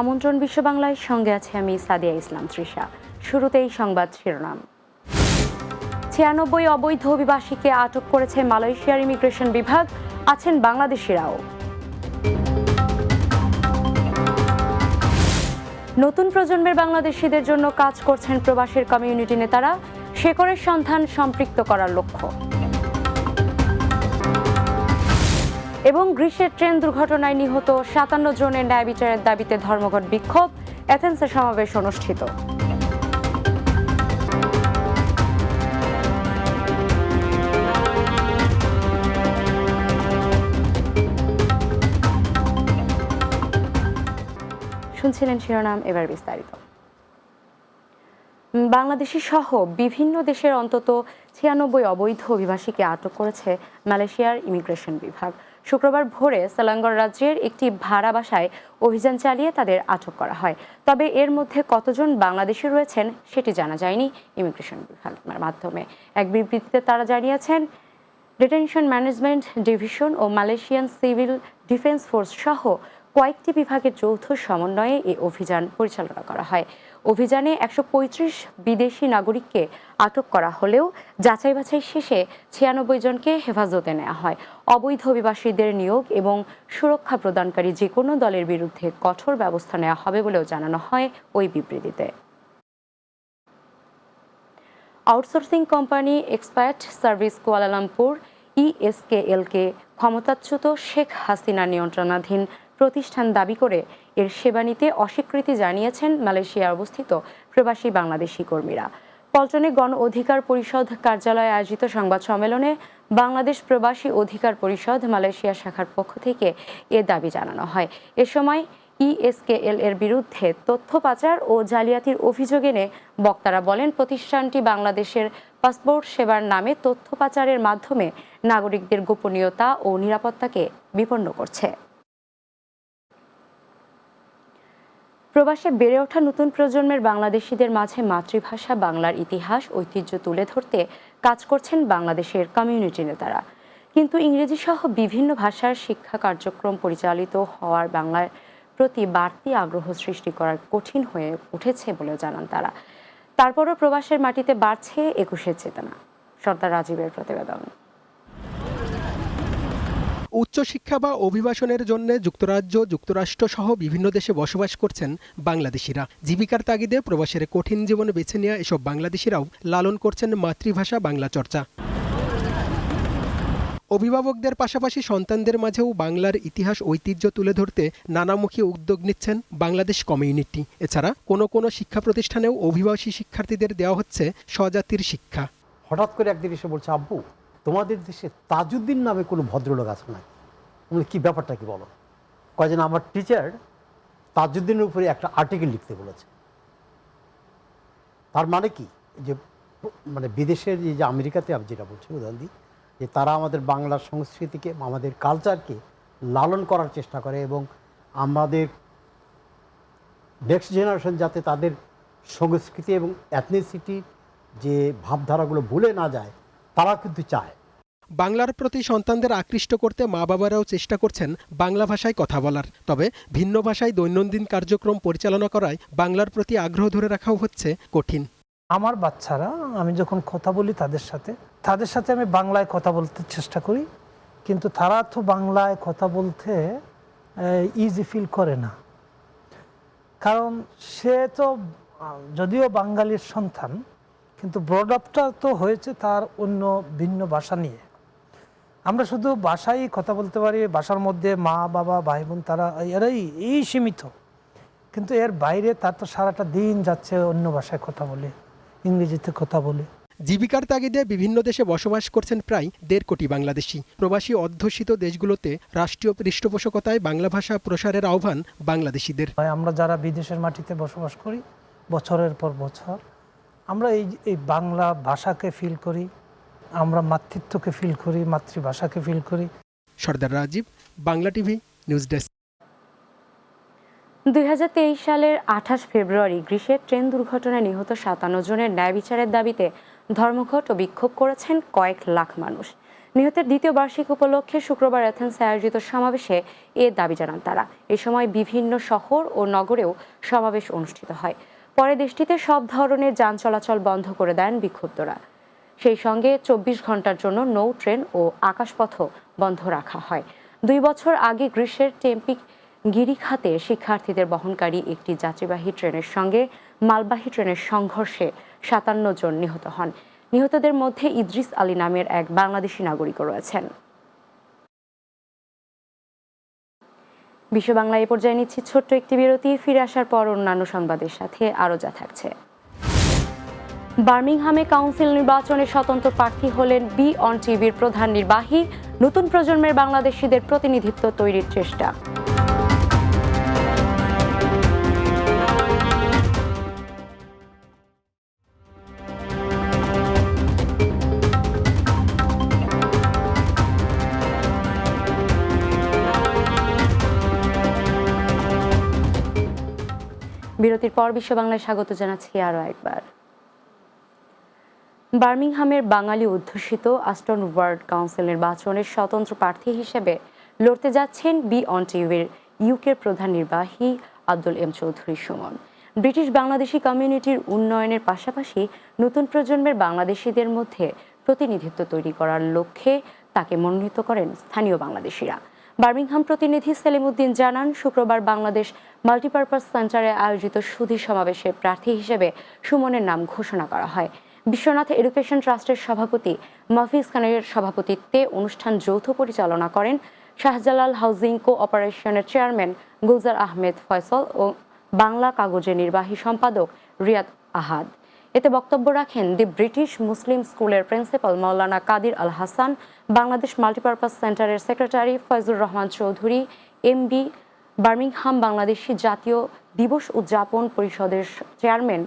আমন্ত্রণ বিশ্ব বাংলায়, সঙ্গে আছে আমি সাদিয়া ইসলাম তৃষা। শুরুতেই সংবাদ শিরোনাম। 96 অবৈধ অভিবাসীকে আটক করেছে মালয়েশিয়ার ইমিগ্রেশন বিভাগ, আছেন বাংলাদেশিরাও। নতুন প্রজন্মের বাংলাদেশিদের জন্য কাজ করছেন প্রবাসীর কমিউনিটি নেতারা, শেকড়ের সন্ধান সম্পৃক্ত করার লক্ষ্য। এবং গ্রিসের ট্রেন দুর্ঘটনায় নিহত 57 জনের ন্যায় বিচারের দাবিতে ধর্মঘট বিক্ষোভ, অ্যাথেন্সে সমাবেশ অনুষ্ঠিত। শুনছিলেন শিরোনাম, এবার বিস্তারিত। বাংলাদেশি সহ বিভিন্ন দেশের অন্তত 96 অবৈধ অভিবাসীকে আটক করেছে মালয়েশিয়ার ইমিগ্রেশন বিভাগ। শুক্রবার ভোরে সেলাঙ্গর রাজ্যের একটি ভাড়া বাসায় অভিযান চালিয়ে তাদের আটক করা হয়। তবে এর মধ্যে কতজন বাংলাদেশি রয়েছেন সেটি জানা যায়নি ইমিগ্রেশন বিভাগের মাধ্যমে। এক বিবৃতিতে তারা জানিয়েছেন, ডিটেনশন ম্যানেজমেন্ট ডিভিশন ও মালয়েশিয়ান সিভিল ডিফেন্স ফোর্স সহ কয়েকটি বিভাগের যৌথ সমন্বয়ে এই অভিযান পরিচালনা করা হয়। অভিযানে 135 বিদেশি নাগরিককে আটক করা হলেও যাচাই বাছাই শেষে 96 জনকে হেফাজতে নেওয়া হয়। অবৈধ অভিবাসীদের নিয়োগ এবং সুরক্ষা প্রদানকারী যে কোনো দলের বিরুদ্ধে কঠোর ব্যবস্থা নেওয়া হবে বলেও জানানো হয় ওই বিবৃতিতে। Outsourcing company expert service Kuala Lumpur ESKL-কে ক্ষমতাচ্যুত শেখ হাসিনা নিয়ন্ত্রণাধীন প্রতিষ্ঠান দাবি করে এর সেবা নিতে অস্বীকৃতি জানিয়েছেন মালয়েশিয়ায় অবস্থিত প্রবাসী বাংলাদেশি কর্মীরা। পল্টনে গণ অধিকার পরিষদ কার্যালয়ে আয়োজিত সংবাদ সম্মেলনে বাংলাদেশ প্রবাসী অধিকার পরিষদ মালয়েশিয়া শাখার পক্ষ থেকে এ দাবি জানানো হয়। এ সময় ESKL এর বিরুদ্ধে তথ্য পাচার ও জালিয়াতির অভিযোগ এনে বক্তারা বলেন, প্রতিষ্ঠানটি বাংলাদেশের পাসপোর্ট সেবার নামে তথ্য পাচারের মাধ্যমে নাগরিকদের গোপনীয়তা ও নিরাপত্তাকে বিপন্ন করছে। প্রবাসে বেড়ে ওঠা নতুন প্রজন্মের বাংলাদেশিদের মাঝে মাতৃভাষা বাংলার ইতিহাস ঐতিহ্য তুলে ধরতে কাজ করছেন বাংলাদেশের কমিউনিটি নেতারা। কিন্তু ইংরেজি সহ বিভিন্ন ভাষার শিক্ষা কার্যক্রম পরিচালিত হওয়ার বাংলার প্রতি বাড়তি আগ্রহ সৃষ্টি করার কঠিন হয়ে উঠেছে বলেও জানান তারা। তারপরও প্রবাসের মাটিতে বাড়ছে 21-এর চেতনা। সর্দার রাজীবের প্রতিবেদন। উচ্চশিক্ষা বা অভিবাসনের জন্য যুক্তরাজ্য, যুক্তরাষ্ট্র সহ বিভিন্ন দেশে বসবাস করছেন বাংলাদেশিরা। জীবিকার তাগিদে প্রবাসের কঠিন জীবন বেছে নেওয়া এসব বাংলাদেশিরাও লালন করছেন মাতৃভাষা বাংলা চর্চা। অভিভাবকদের পাশাপাশি সন্তানদের মাঝেও বাংলার ইতিহাস ঐতিহ্য তুলে ধরতে নানামুখী উদ্যোগ নিচ্ছেন বাংলাদেশ কমিউনিটি। এছাড়া কোনো শিক্ষা প্রতিষ্ঠানেও অভিবাসী শিক্ষার্থীদের দেওয়া হচ্ছে স্বজাতির শিক্ষা। হঠাৎ করে একদিন এসে বলছে, আব্বু তোমাদের দেশে তাজউদ্দিন নামে কোনো ভদ্রলোক আছে না? কি ব্যাপারটা কি বলো? কয়েকজন আমার টিচার তাজউদ্দিনের উপরে একটা আর্টিকেল লিখতে বলেছে। তার মানে কি, যে মানে বিদেশের যে আমেরিকাতে আমি যেটা বলছি উদাহরণ দিই, যে তারা আমাদের বাংলার সংস্কৃতিকে, আমাদের কালচারকে লালন করার চেষ্টা করে এবং আমাদের নেক্সট জেনারেশন যাতে তাদের সংস্কৃতি এবং অ্যাথনিসিটির যে ভাবধারাগুলো ভুলে না যায়, তারা কিন্তু চায়। বাংলার প্রতি সন্তানদের আকৃষ্ট করতে মা বাবারাও চেষ্টা করছেন বাংলা ভাষায় কথা বলার। তবে ভিন্ন ভাষায় দৈনন্দিন কার্যক্রম পরিচালনা করায় বাংলার প্রতি আগ্রহ ধরে রাখাও হচ্ছে কঠিন। আমার বাচ্চারা, আমি যখন কথা বলি তাদের সাথে আমি বাংলায় কথা বলতে চেষ্টা করি, কিন্তু তারা তো বাংলায় কথা বলতে ইজি ফিল করে না। কারণ সে তো যদিও বাঙালির সন্তান, কিন্তু ব্রড আপটা তো হয়েছে তার অন্য ভিন্ন ভাষা নিয়ে। আমরা শুধু ভাষায় কথা বলতে পারি, ভাষার মধ্যে মা বাবা ভাই বোন তারা এরাই সীমিত, কিন্তু এর বাইরে তার তো সারাটা দিন যাচ্ছে অন্য ভাষায় কথা বলে, ইংরেজিতে কথা বলে। জীবিকার তাগিদে বিভিন্ন দেশে বসবাস করছেন প্রায় 1.5 কোটি বাংলাদেশি। প্রবাসী অধ্যুষিত দেশগুলোতে রাষ্ট্রীয় পৃষ্ঠপোষকতায় বাংলা ভাষা প্রসারের আহ্বান বাংলাদেশিদের। আমরা যারা বিদেশের মাটিতে বসবাস করি, বছরের পর বছর আমরা এই বাংলা ভাষাকে ফিল করি, আমরা মাতৃত্বকে ফিল করি, মাতৃভাষাকে ফিল করি। Sardar Rajib, Bangla TV, news desk. 2023 সালের 28 ফেব্রুয়ারি গ্রিসের ট্রেন দুর্ঘটনায় নিহত 57 জনের ন্যায় বিচারের দাবিতে ধর্মঘট ও বিক্ষোভ করেছেন কয়েক লাখ মানুষ। নিহতের দ্বিতীয় বার্ষিক উপলক্ষে শুক্রবার এথেন্সে আয়োজিত সমাবেশে এ দাবি জানান তারা। এ সময় বিভিন্ন শহর ও নগরেও সমাবেশ অনুষ্ঠিত হয়। পরে দেশটিতে সব ধরনের যান চলাচল বন্ধ করে দেন বিক্ষুব্ধরা। সেই সঙ্গে 24 ঘন্টার জন্য নৌ, ট্রেন ও আকাশপথও বন্ধ রাখা হয়। 2 বছর আগে গ্রীষ্মের টেম্পিক গিরিখাতে শিক্ষার্থীদের বহনকারী একটি যাত্রীবাহী ট্রেনের সঙ্গে মালবাহী ট্রেনের সংঘর্ষে 57 জন নিহত হন। নিহতদের মধ্যে ইদ্রিস আলী নামের এক বাংলাদেশি নাগরিকও রয়েছেন। বিশ্ব বাংলা এ পর্যায়ে নিচ্ছি ছোট্ট একটি বিরতি। ফিরে আসার পর অন্যান্য সংবাদের সাথে আরও যা থাকছে। বার্মিংহামে কাউন্সিল নির্বাচনে স্বতন্ত্র প্রার্থী হলেন বি অন টিভির প্রধান নির্বাহী। নতুন প্রজন্মের বাংলাদেশিদের প্রতিনিধিত্ব তৈরির চেষ্টা। বিরতির পর বিশ্ব বাংলায় স্বাগত জানাচ্ছি আরও একবার। বার্মিংহামের বাঙালি অধ্যুষিত আস্টন ওয়ার্ড কাউন্সিল নির্বাচনের স্বতন্ত্র প্রার্থী হিসেবে লড়তে যাচ্ছেন বি অন টিভির ইউকের প্রধান নির্বাহী আব্দুল এম চৌধুরী সুমন। ব্রিটিশ বাংলাদেশি কমিউনিটির উন্নয়নের পাশাপাশি নতুন প্রজন্মের বাংলাদেশিদের মধ্যে প্রতিনিধিত্ব তৈরি করার লক্ষ্যে তাকে মনোনীত করেন স্থানীয় বাংলাদেশিরা। বার্মিংহাম প্রতিনিধি সেলিম উদ্দিন জানান, শুক্রবার বাংলাদেশ মাল্টিপারপাস সেন্টারে আয়োজিত সুধী সমাবেশে প্রার্থী হিসেবে সুমনের নাম ঘোষণা করা হয়। বিশ্বনাথ এডুকেশন ট্রাস্টের সভাপতি মাহফিজ খানের সভাপতিত্বে অনুষ্ঠান যৌথ পরিচালনা করেন শাহজালাল হাউজিং কোঅপারেশনের চেয়ারম্যান গুলজার আহমেদ ফয়সল ও বাংলা কাগজের নির্বাহী সম্পাদক রিয়াদ আহাদ। এতে বক্তব্য রাখেন দি ব্রিটিশ মুসলিম স্কুলের প্রিন্সিপাল মাওলানা কাদির আল হাসান, বাংলাদেশ মাল্টিপারপাস সেন্টারের secretary Foyzur Rahman Chowdhury, MB, Birmingham Bangladeshi জাতীয় দিবস উদযাপন পরিষদের chairman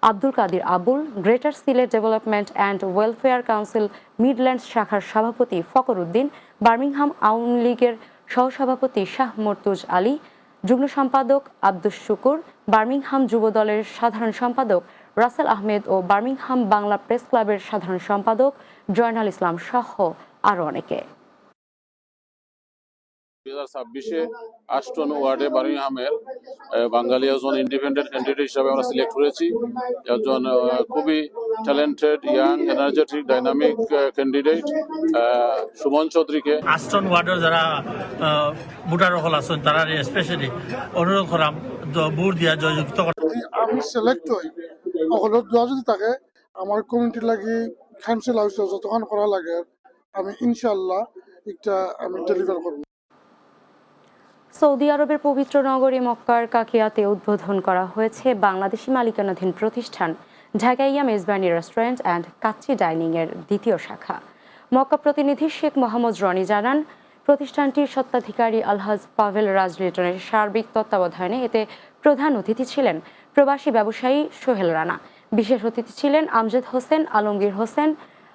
Abdul Qadir Abul, greater Sylhet development and welfare council Midlands শাখার সভাপতি ফকর উদ্দিন, বার্মিংহাম আওয়ামী লীগের সহসভাপতি শাহ মর্তুজ আলী, যুগ্ম সম্পাদক আব্দুস শুকুর, বার্মিংহাম যুব দলের সাধারণ সম্পাদক রাসেল আহমেদ ও বার্মিংহাম বাংলা প্রেস ক্লাবের সাধারণ সম্পাদক জয়নাল ইসলাম সহ আরও অনেকে। 2026-এ আস্টন ওয়ার্ডে বার্মিংহামের বাঙালি একজন ইন্ডিপেন্ডেন্ট ক্যান্ডিডেট হিসাবে আমরা সিলেক্ট করেছি। একজন খুবই talented, young, energetic, dynamic candidate Suman চৌধুরীকে আস্টন ওয়ার্ডের যারা ভোটার হল আছেন তারা স্পেশালি অনুরোধ করাম ভোট দিয়া জয়যুক্ত করতে। আমি সিলেক্ট হই সকল দোয়া যদি থাকে আমার কমিউনিটি লাগি কাউন্সিল হাউস যতক্ষণ করা লাগে আমি ইনশাল্লাহ একটা আমি ডেলিভার করব। সৌদি আরবের পবিত্র নগরী মক্কার কাকিয়াতে উদ্বোধন করা হয়েছে বাংলাদেশি মালিকানাধীন প্রতিষ্ঠান Dhakaiya Mezbani restaurant and Kacchi dining এর দ্বিতীয় শাখা। মক্কা প্রতিনিধি শেখ মোহাম্মদ রনি জানান, প্রতিষ্ঠানটির স্বত্বাধিকারী আলহাজ পাভেল রাজ লিটনের সার্বিক তত্ত্বাবধানে এতে প্রধান অতিথি ছিলেন প্রবাসী ব্যবসায়ী সোহেল রানা। বিশেষ অতিথি ছিলেন আমজদ হোসেন, আলমগীর হোসেন,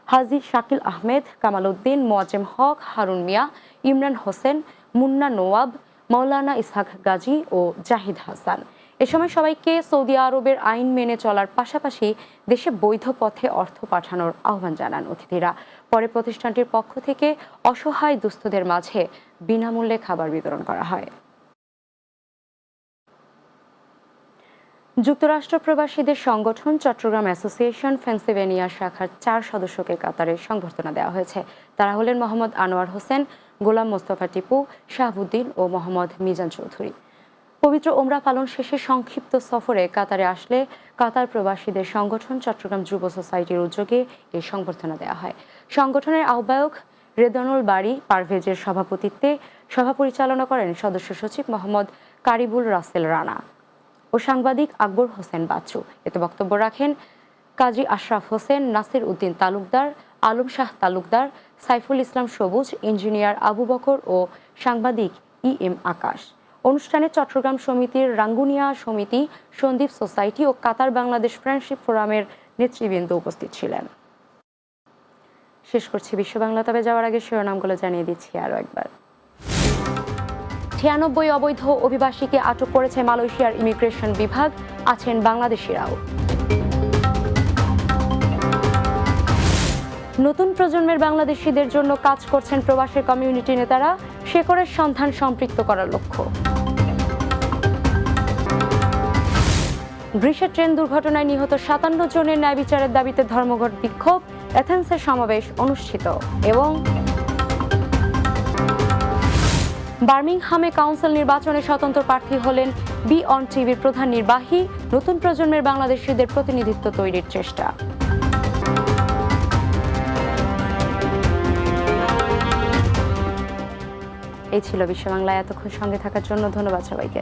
হাজি শাকিল আহমেদ, কামাল উদ্দিন, মোয়াজ্জেম হক, হারুন মিয়া, ইমরান হোসেন, মুন্না নওয়াব, মাওলানা ইসহাক গাজী ও জাহিদ হাসান। এ সময় সবাইকে সৌদি আরবের আইন মেনে চলার পাশাপাশি দেশে বৈধ পথে অর্থ পাঠানোর আহ্বান জানান অতিথিরা। পরে প্রতিষ্ঠানটির পক্ষ থেকে অসহায় দুস্থদের মাঝে বিনামূল্যে খাবার বিতরণ করা হয়। যুক্তরাষ্ট্র প্রবাসীদের সংগঠন চট্টগ্রাম অ্যাসোসিয়েশন পেনসিলভেনিয়া শাখার 4 সদস্যকে কাতারে সংবর্ধনা দেওয়া হয়েছে। তারা হলেন মোহাম্মদ আনোয়ার হোসেন, গোলাম মোস্তফা টিপু, শাহাবুদ্দিন ও মোহাম্মদ মিজান চৌধুরী। পবিত্র ওমরা পালন শেষে সংক্ষিপ্ত সফরে কাতারে আসলে কাতার প্রবাসীদের সংগঠন চট্টগ্রাম যুব সোসাইটির উদ্যোগে এই সংবর্ধনা দেওয়া হয়। সংগঠনের আহ্বায়ক রেদনুল বাড়ি পারভেজের সভাপতিত্বে সভা পরিচালনা করেন সদস্য সচিব মোহাম্মদ কারিবুল রাসেল রানা ও সাংবাদিক আকবর হোসেন বাচ্চু। এতে বক্তব্য রাখেন কাজী আশরাফ হোসেন, নাসির উদ্দিন তালুকদার, আলম শাহ তালুকদার, সাইফুল ইসলাম সবুজ, ইঞ্জিনিয়ার আবু বকর ও সাংবাদিক EM আকাশ। অনুষ্ঠানে চট্টগ্রাম সমিতির রাঙ্গুনিয়া সমিতি, সন্দীপ সোসাইটি ও কাতার বাংলাদেশ ফ্রেন্ডশিপ ফোরামের নেতৃবৃন্দ উপস্থিত ছিলেন। শেষ করছি বিশ্ব বাংলা, তবে যাওয়ার আগে শিরোনামগুলো জানিয়ে দিচ্ছি আরও একবার। 96 অবৈধ অভিবাসীকে আটক করেছে মালয়েশিয়ার ইমিগ্রেশন বিভাগ, আছেন বাংলাদেশিরাও। নতুন প্রজন্মের বাংলাদেশিদের জন্য কাজ করছেন প্রবাসী কমিউনিটি নেতারা, শেকড়ের সন্ধান সম্পৃক্ত করার লক্ষ্য। গ্রিসের ট্রেন দুর্ঘটনায় নিহত 57 জনের ন্যায় বিচারের দাবিতে ধর্মঘট বিক্ষোভ, অ্যাথেন্সে সমাবেশ অনুষ্ঠিত। এবং বার্মিংহামে কাউন্সিল নির্বাচনে স্বতন্ত্র প্রার্থী হলেন বি অন টিভির প্রধান নির্বাহী, নতুন প্রজন্মের বাংলাদেশিদের প্রতিনিধিত্ব তৈরির চেষ্টা। এই ছিল বিশ্ব বাংলায় এতক্ষণ সঙ্গে থাকার জন্য ধন্যবাদ সবাইকে।